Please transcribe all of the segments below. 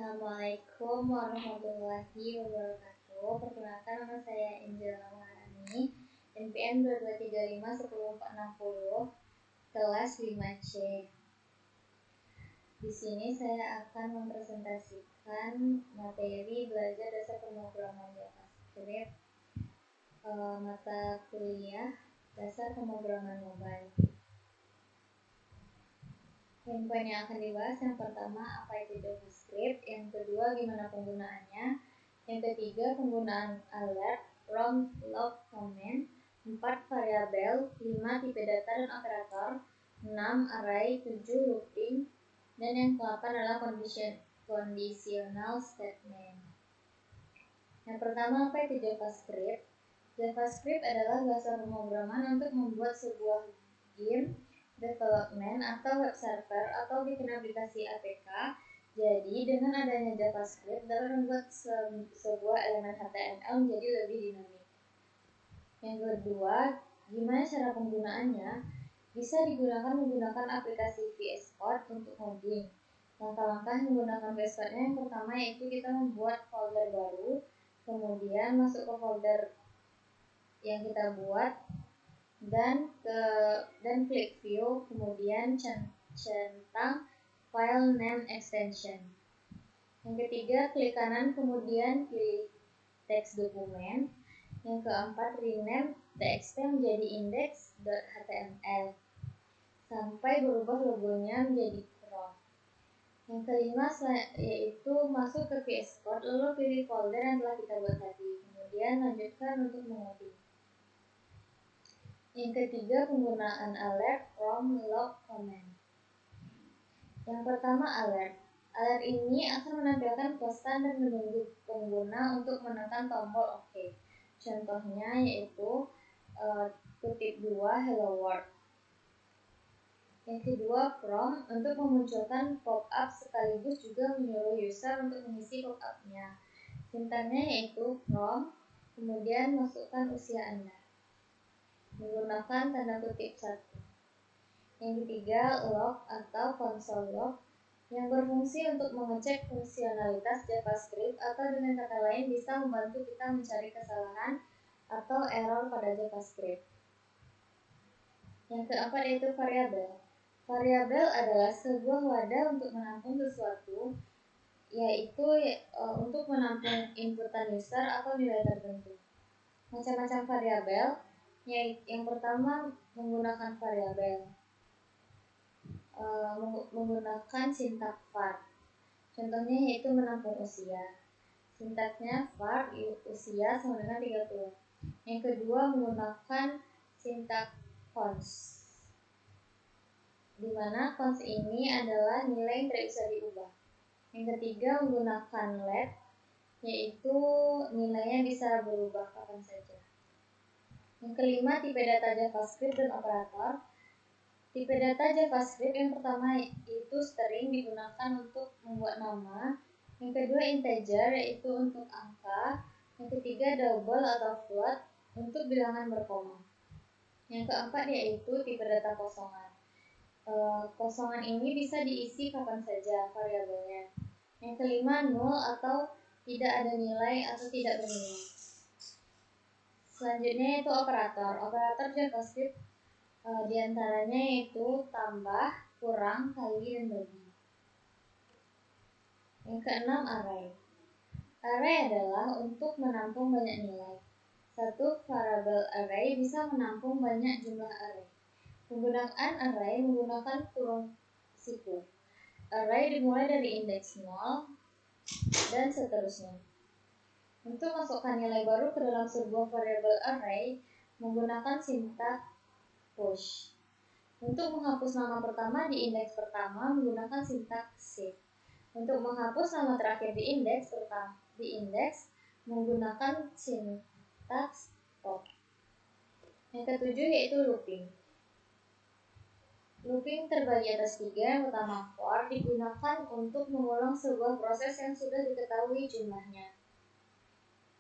Assalamualaikum warahmatullahi wabarakatuh. Perkenalkan, nama saya Angela Maharani, NPM 22351040, kelas 5C. Di sini saya akan mempresentasikan materi belajar dasar pemrograman JavaScript, mata kuliah dasar pemrograman mobile. Poin-poin yang akan dibahas, yang pertama, apa itu JavaScript, yang kedua, gimana penggunaannya, yang ketiga, penggunaan alert, from, log, comment, 4 variabel, 5 tipe data dan operator, 6 array, 7 looping, dan yang ke-8 adalah conditional statement. Yang pertama, apa itu JavaScript? JavaScript adalah bahasa pemrograman untuk membuat sebuah game development atau web server atau bikin aplikasi APK. Jadi dengan adanya JavaScript dapat membuat sebuah elemen HTML menjadi lebih dinamik. Yang kedua, gimana cara penggunaannya? Bisa digunakan menggunakan aplikasi VS Code untuk coding. Langkah-langkah menggunakan VS Code-nya, yang pertama yaitu kita membuat folder baru, kemudian masuk ke folder yang kita buat, dan klik view, kemudian centang file name extension. Yang ketiga, klik kanan kemudian pilih teks dokumen. Yang keempat, rename txt menjadi index.html sampai berubah logonya menjadi from. Yang kelima yaitu masuk ke VS Code, lalu pilih folder yang telah kita buat tadi, kemudian lanjutkan untuk mengoding. Yang ketiga, penggunaan alert, from, log, comment. Yang pertama, alert. Alert ini akan menampilkan pesan dan menunggu pengguna untuk menekan tombol OK. Contohnya yaitu kutip 2 hello world. Yang kedua, from, untuk memunculkan pop-up sekaligus juga menyuruh user untuk mengisi pop-up-nya. Sintaksnya yaitu from, kemudian masukkan usia Anda menggunakan tanda kutip 1. Yang ketiga, log atau console log, yang berfungsi untuk mengecek fungsionalitas JavaScript atau dengan kata lain bisa membantu kita mencari kesalahan atau error pada JavaScript. Yang keempat yaitu variabel. Variabel adalah sebuah wadah untuk menampung sesuatu, yaitu untuk menampung inputan user atau nilai tertentu. Macam-macam variabel. Yang pertama, menggunakan variabel menggunakan sintaks var. Contohnya yaitu menampung usia. Sintaksnya var usia sama dengan 30. Yang kedua, menggunakan sintaks const, di mana const ini adalah nilai yang tidak bisa diubah. Yang ketiga, menggunakan let, yaitu nilainya bisa berubah kapan saja. Yang kelima, tipe data JavaScript dan operator. Tipe data JavaScript yang pertama itu string, digunakan untuk membuat nama. Yang kedua, integer, yaitu untuk angka. Yang ketiga, double atau float untuk bilangan berkoma. Yang keempat yaitu tipe data kosongan. Kosongan ini bisa diisi kapan saja variabelnya. Yang kelima, null atau tidak ada nilai atau tidak bernilai. Selanjutnya yaitu operator. Operator JavaScript diantaranya yaitu tambah, kurang, kali, dan bagi. Yang keenam, array. Array adalah untuk menampung banyak nilai. Satu variabel array bisa menampung banyak jumlah array. Penggunaan array menggunakan kurung siku. Array dimulai dari indeks 0 dan seterusnya. Untuk masukkan nilai baru ke dalam sebuah variabel array menggunakan sintaks push. Untuk menghapus nama pertama di indeks pertama menggunakan sintaks shift. Untuk menghapus nama terakhir di indeks menggunakan sintaks pop. Yang ketujuh yaitu looping. Looping terbagi atas 3. Yang pertama, for, digunakan untuk mengulang sebuah proses yang sudah diketahui jumlahnya.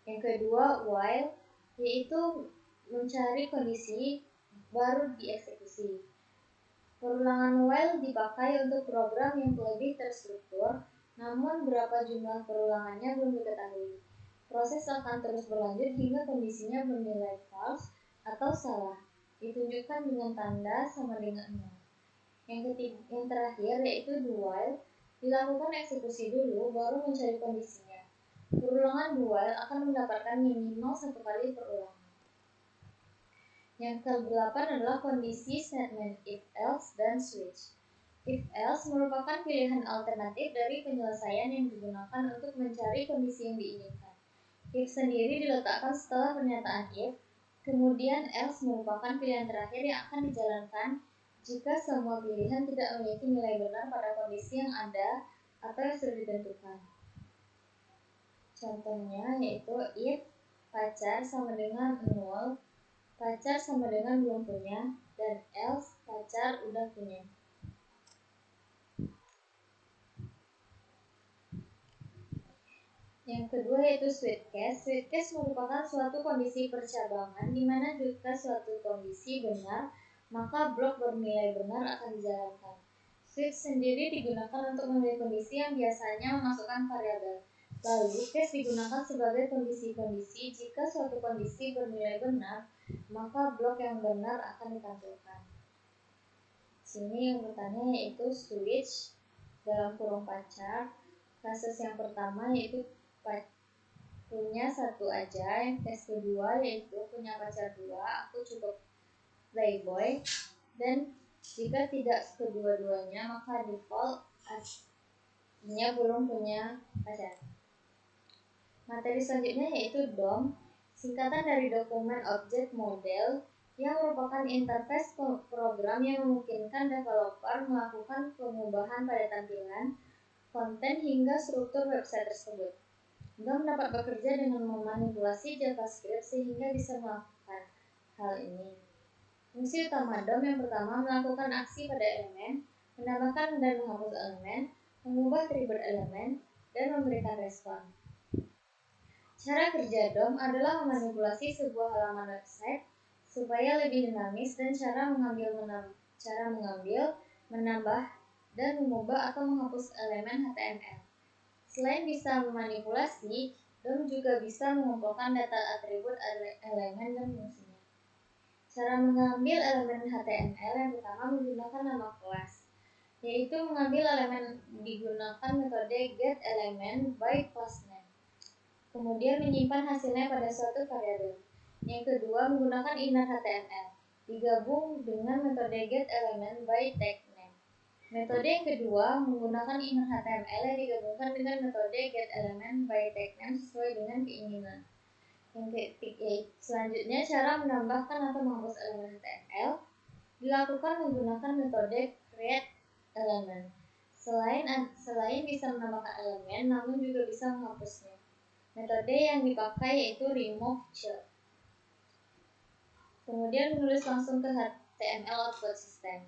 Yang kedua, while, yaitu mencari kondisi baru dieksekusi. Perulangan while dipakai untuk program yang lebih terstruktur, Namun berapa jumlah perulangannya belum diketahui. Proses akan terus berlanjut hingga kondisinya bernilai false atau salah, ditunjukkan dengan tanda sama dengan 0. Yang terakhir yaitu do while, dilakukan eksekusi dulu baru mencari kondisinya. Perulangan do while akan mendapatkan minimal 1 kali perulangan. Yang ke-8 adalah kondisi statement if else dan switch. If else merupakan pilihan alternatif dari penyelesaian yang digunakan untuk mencari kondisi yang diinginkan. If sendiri diletakkan setelah pernyataan if, kemudian else merupakan pilihan terakhir yang akan dijalankan jika semua pilihan tidak memiliki nilai benar pada kondisi yang ada atau yang sudah ditentukan. Contohnya yaitu if pacar sama dengan 0, pacar sama dengan belum punya, dan else pacar udah punya. Yang kedua yaitu switch case. Switch case merupakan suatu kondisi percabangan di mana jika suatu kondisi benar, maka blok bernilai benar akan dijalankan. Switch sendiri digunakan untuk memilih kondisi yang biasanya memasukkan variabel. Lalu case digunakan sebagai kondisi-kondisi jika suatu kondisi bernilai benar, maka blok yang benar akan ditampilkan. Sini yang bertanya yaitu switch dalam kurung pacar. Kasus yang pertama yaitu punya satu aja, yang tes kedua yaitu punya pacar 2, aku cukup playboy, dan jika tidak kedua-duanya maka default artinya belum punya pacar. Materi selanjutnya yaitu DOM, singkatan dari dokumen objek model, yang merupakan interface program yang memungkinkan developer melakukan pengubahan pada tampilan, konten hingga struktur website tersebut. DOM dapat bekerja dengan memanipulasi JavaScript sehingga bisa melakukan hal ini. Fungsi utama DOM yang pertama melakukan aksi pada elemen, menambahkan dan menghapus elemen, mengubah atribut elemen, dan memberikan respon. Cara kerja DOM adalah memanipulasi sebuah halaman website supaya lebih dinamis dan cara mengambil, menambah, dan mengubah atau menghapus elemen HTML. Selain bisa memanipulasi, DOM juga bisa mengumpulkan data atribut elemen dan fungsinya. Cara mengambil elemen HTML yang pertama menggunakan nama kelas, yaitu mengambil elemen digunakan metode getElement by className. Kemudian menyimpan hasilnya pada suatu variabel. Yang kedua menggunakan inner HTML, digabung dengan metode getElement by tagName. Metode yang kedua menggunakan inner HTML yang digabungkan dengan metode getElement by tagName sesuai dengan keinginan. Yang ketiga, selanjutnya cara menambahkan atau menghapus elemen HTML dilakukan menggunakan metode createElement. Selain bisa menambahkan elemen, namun juga bisa menghapusnya. Metode yang dipakai yaitu removeChild. Kemudian menulis langsung ke HTML output system.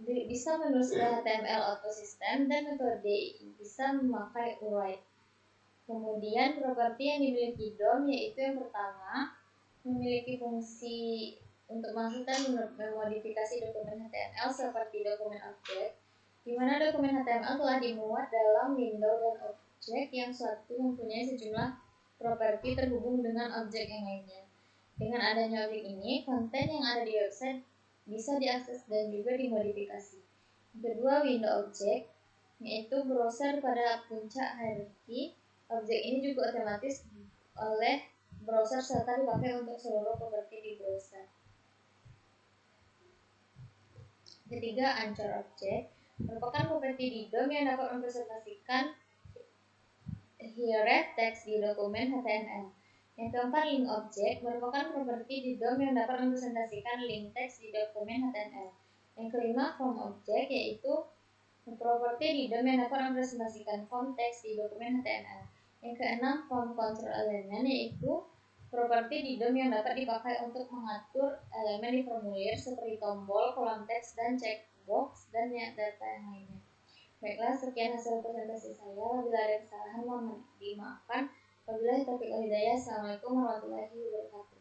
Bisa menulis ke HTML output system dan metode bisa memakai write. Kemudian properti yang dimiliki DOM yaitu yang pertama memiliki fungsi untuk masuk dan memodifikasi dokumen HTML seperti dokumen objek, di mana dokumen HTML telah dimuat dalam window dan objek yang suatu mempunyai sejumlah properti terhubung dengan objek yang lainnya. Dengan adanya objek ini, konten yang ada di website bisa diakses dan juga dimodifikasi. Kedua, window objek, yaitu browser pada puncak hierarki. Objek ini juga otomatis oleh browser serta dipakai untuk seluruh properti di browser. Ketiga, anchor object merupakan properti di DOM yang dapat mempresentasikan header text di dokumen HTML. Yang keempat, link object merupakan properti di DOM yang dapat mempresentasikan link text di dokumen HTML. Yang kelima, form object yaitu properti di DOM yang dapat mempresentasikan form text di dokumen HTML. Yang keenam, form control element yaitu properti di DOM yang dapat dipakai untuk mengatur elemen di formulir seperti tombol, kolom teks, dan checkbox, dan data yang lainnya. Baiklah, sekian hasil presentasi saya. Bila ada kesalahan mohon dimaafkan. Wabillahi taufiq wal hidayah. Assalamualaikum warahmatullahi wabarakatuh.